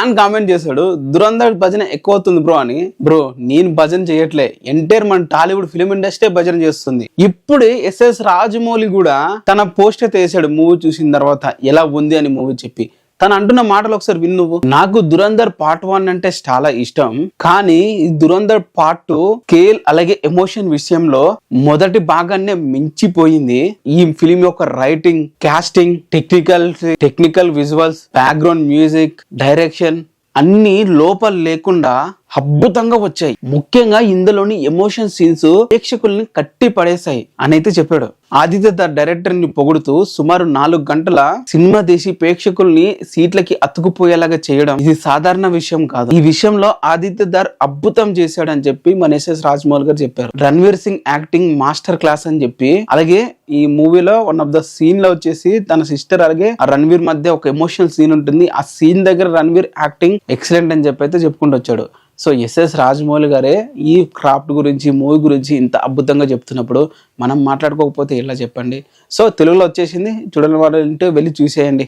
అని కామెంట్ చేశాడు, దురంధర్ భజన ఎక్కువ అవుతుంది బ్రో అని. బ్రో నేను భజన చేయట్లే, ఎంటైర్ మన టాలీవుడ్ ఫిలిం ఇండస్ట్రీ భజన చేస్తుంది. ఇప్పుడే ఎస్ఎస్ రాజమౌళి కూడా తన పోస్ట్ అయితే వేసాడు మూవీ చూసిన తర్వాత ఎలా ఉంది అని మూవీ చెప్పి. తను అంటున్న మాటలు ఒకసారి విను నువ్వు. నాకు దురంధర్ పార్ట్ 1 అంటే చాలా ఇష్టం, కానీ ఈ దురంధర్ పార్ట్ 2 స్కేల్ అలాగే ఎమోషన్ విషయంలో మొదటి భాగాన్నే మించిపోయింది. ఈ ఫిలిం యొక్క writing, casting, technical visuals, background music, direction అన్ని లోపల లేకుండా అద్భుతంగా వచ్చాయి. ముఖ్యంగా ఇందులోని ఎమోషన్ సీన్స్ ప్రేక్షకుల్ని కట్టి పడేశాయి అని అయితే చెప్పాడు. ఆదిత్య డైరెక్టర్ ని పొగుడుతూ సుమారు 4 గంటల సినిమా తీసి ప్రేక్షకుల్ని సీట్లకి అతుకుపోయేలాగా చేయడం ఇది సాధారణ విషయం కాదు. ఈ విషయంలో ఆదిత్య దార్ అద్భుతం చేశాడు అని చెప్పి మన ఎస్ఎస్ రాజమౌళి గారు చెప్పారు. Ranveer Singh acting master class అని చెప్పి, అలాగే ఈ మూవీలో వన్ ఆఫ్ ద సీన్ లో వచ్చేసి తన సిస్టర్ అలాగే ఆ రణ్వీర్ మధ్య ఒక ఎమోషనల్ సీన్ ఉంటుంది. ఆ సీన్ దగ్గర రణ్వీర్ యాక్టింగ్ ఎక్సలెంట్ అని చెప్పి అయితే చెప్పుకుంటూ వచ్చాడు. సో ఎస్ఎస్ రాజమౌళి గారే ఈ క్రాఫ్ట్ గురించి, మూవీ గురించి ఇంత అద్భుతంగా చెప్తున్నప్పుడు మనం మాట్లాడుకోకపోతే ఎలా చెప్పండి. సో తెలుగులో వచ్చేసింది, చూడని వాళ్ళు వెళ్ళి చూసేయండి.